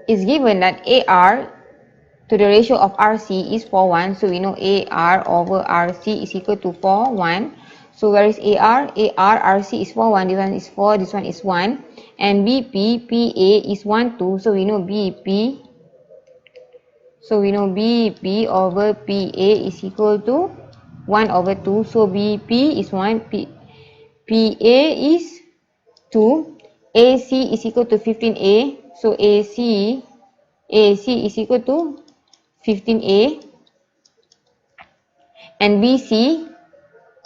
is given that AR to the ratio of RC is 4:1. So we know AR over RC is equal to 4:1. So where is AR? RC is 4:1. This one is 4, this one is 1. And PA is 1:2. So we know BP over PA is equal to 1/2. So BP is 1, PA is 2, AC is equal to 15A. So AC is equal to 15A, and BC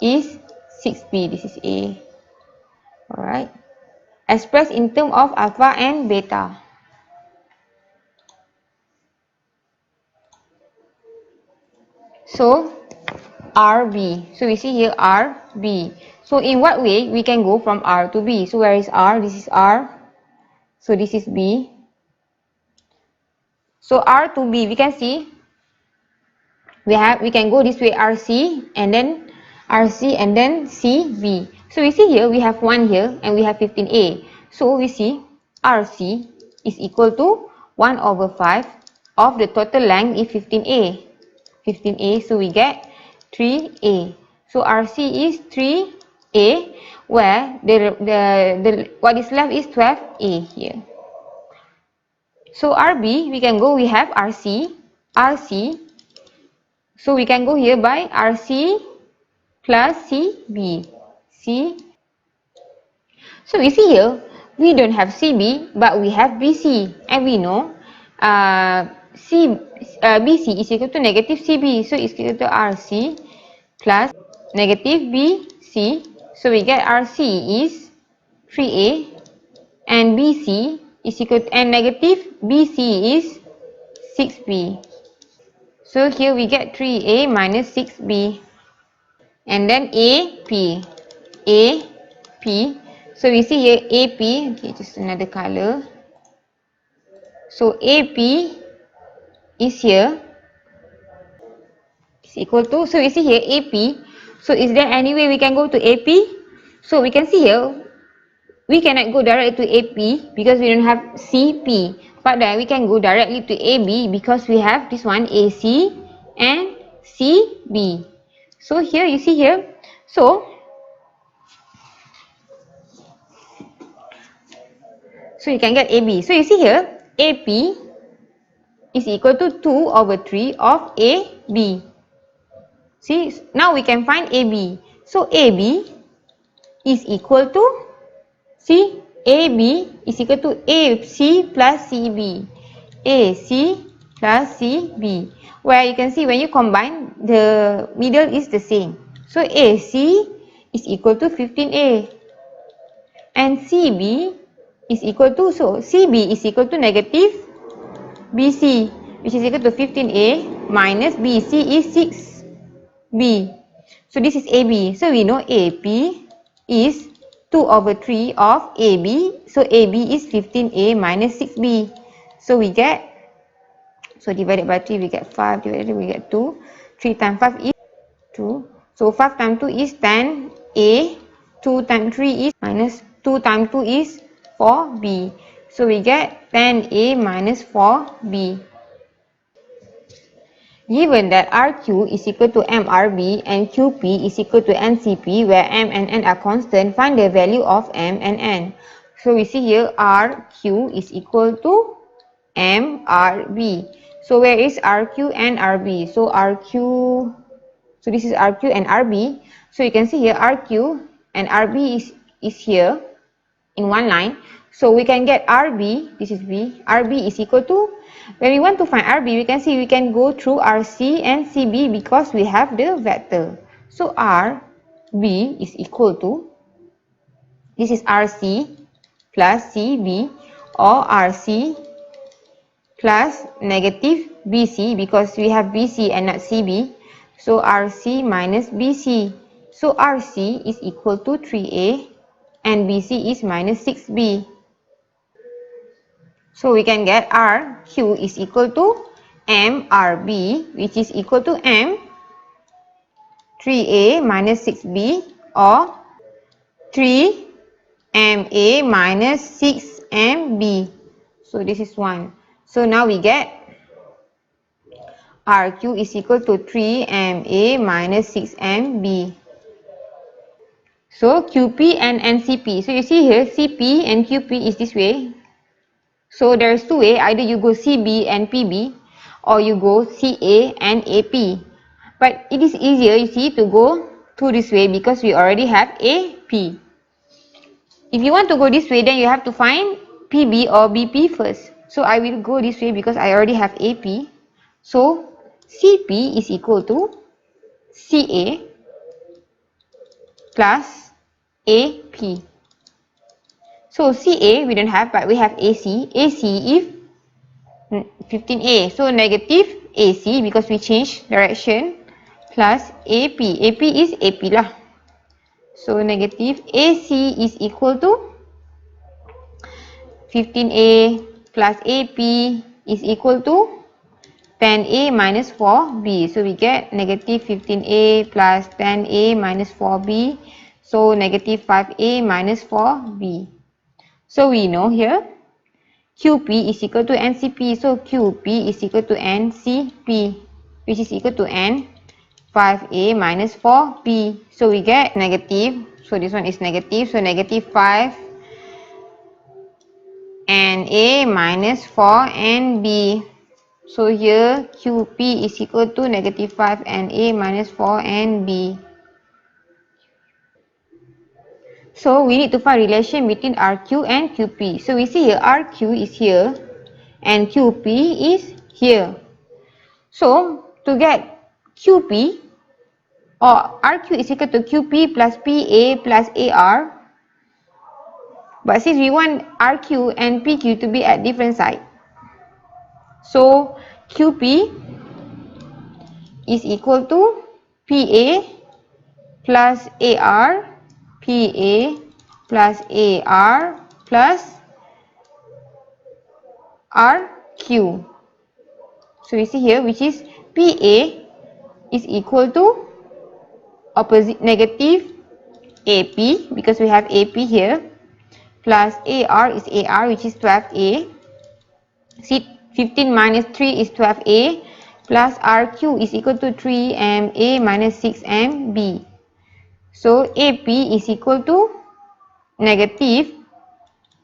is 6B. This is A. Alright. Expressed in terms of alpha and beta. So RB. So we see here RB. So in what way we can go from R to B? So where is R? This is R. So this is B. So R to B, we can see we can go this way, RC and then CB. So we see here we have 1 here and we have 15A. So we see RC is equal to 1/5 of the total length is 15A. So we get 3A. So RC is 3A, where the what is left is 12A here. So RB, we can go, we have RC. So we can go here by RC plus CB. So we see here, we don't have CB, but we have BC. And we know BC is equal to negative CB. So it's equal to RC plus negative BC. So we get RC is 3A and BC is equal to, and negative BC is 6B. So here we get 3A minus 6B. And then AP. So we see here AP, okay, just another color. So AP is here, is equal to, so we see here AP. So is there any way we can go to AP? So we can see here, we cannot go directly to AP because we don't have CP. But then we can go directly to AB because we have this one AC and CB. So here you see here, so you can get AB. So you see here, AP is equal to 2/3 of AB. See, now we can find AB. So AB is equal to, see, AB is equal to AC plus CB. AC plus CB. Where you can see when you combine, the middle is the same. So AC is equal to 15A. And CB is equal to, so CB is equal to negative BC, which is equal to 15A minus BC is 6B. So this is AB. So we know AP is 2/3 of AB. So AB is 15A minus 6B. So we get, so divided by 3 we get 5, divided we get 2. 3 times 5 is 2. So 5 times 2 is 10A. 2 times 3 is minus 2 times 2 is 4B. So we get 10A minus 4B. Given that RQ is equal to MRB and QP is equal to NCP, where M and N are constant, find the value of M and N. So we see here RQ is equal to MRB. So where is RQ and RB? So so this is RQ and RB. So you can see here RQ and RB is here in one line. So we can get RB, this is B, RB is equal to, when we want to find RB, we can see we can go through RC and CB because we have the vector. So RB is equal to, this is RC plus CB, or RC plus negative BC because we have BC and not CB. So RC minus BC. So RC is equal to 3A and BC is minus 6B. So we can get RQ is equal to MRB, which is equal to M 3A minus 6B, or 3MA minus 6MB. So this is 1. So now we get RQ is equal to 3MA minus 6MB. So QP and NCP. So you see here CP and QP is this way. So there's two way, either you go CB and PB or you go CA and AP. But it is easier, you see, to go through this way because we already have AP. If you want to go this way, then you have to find PB or BP first. So I will go this way because I already have AP. So CP is equal to CA plus AP. So CA we don't have, but we have AC. AC if 15A. So negative AC because we change direction plus AP. AP is AP lah. So negative AC is equal to 15A plus AP is equal to 10A minus 4B. So we get negative 15A plus 10A minus 4B. So negative 5A minus 4B. So we know here QP is equal to NCP. So QP is equal to NCP, which is equal to N 5A minus 4B. So we get negative. So this one is negative. So negative 5 NA minus 4 NB. So here QP is equal to negative 5 NA minus 4 NB. So we need to find relation between RQ and QP. So we see here RQ is here and QP is here. So to get QP or RQ is equal to QP plus PA plus AR. But since we want RQ and PQ to be at different sides, so QP is equal to PA plus AR, PA plus AR plus RQ. So we see here which is PA is equal to opposite negative AP because we have AP here plus AR is AR which is 12A. See 15 minus 3 is 12A plus RQ is equal to 3MA minus 6MB. So AP is equal to negative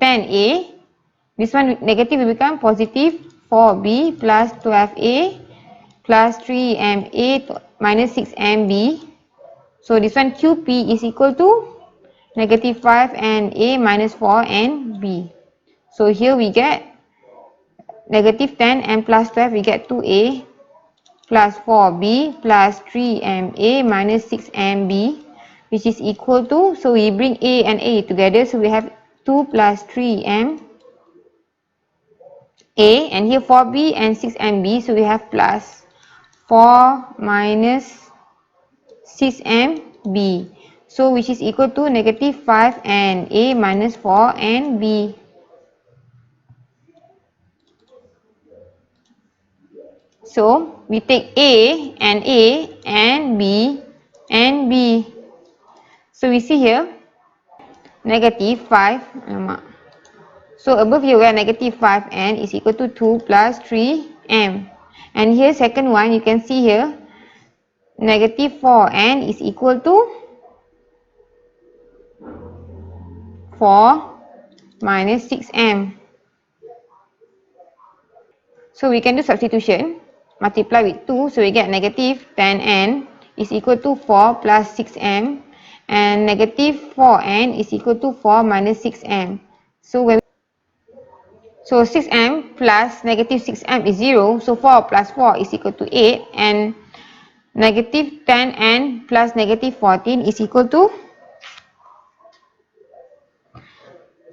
10A. This one negative will become positive 4B plus 12A plus 3MA minus 6MB. So this one QP is equal to negative 5 and A minus 4 and B. So here we get negative 10 and plus 12 we get 2A plus 4B plus 3MA minus 6MB, which is equal to, so we bring A and A together, so we have 2 plus 3M A, and here 4B and 6MB, so we have plus 4 minus 6MB, so which is equal to negative 5 and A minus 4 and B. So we take A and B and B. So we see here negative 5. So above here we have negative 5n is equal to 2 plus 3m. And here second one you can see here negative 4n is equal to 4 minus 6m. So we can do substitution. Multiply with 2, so we get negative 10n is equal to 4 plus 6m, and negative 4n is equal to 4 minus 6m. So 6m plus negative 6m is 0, so 4 plus 4 is equal to 8, and negative 10n plus negative 14 is equal to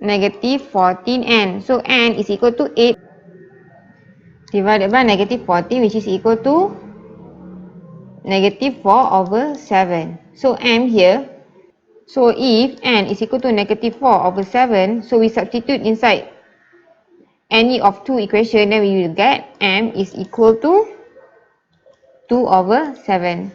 negative 14n. So n is equal to 8 divided by negative 14, which is equal to negative 4 over 7. So m here, so if n is equal to negative 4 over 7, so we substitute inside any of two equations, then we will get m is equal to 2 over 7.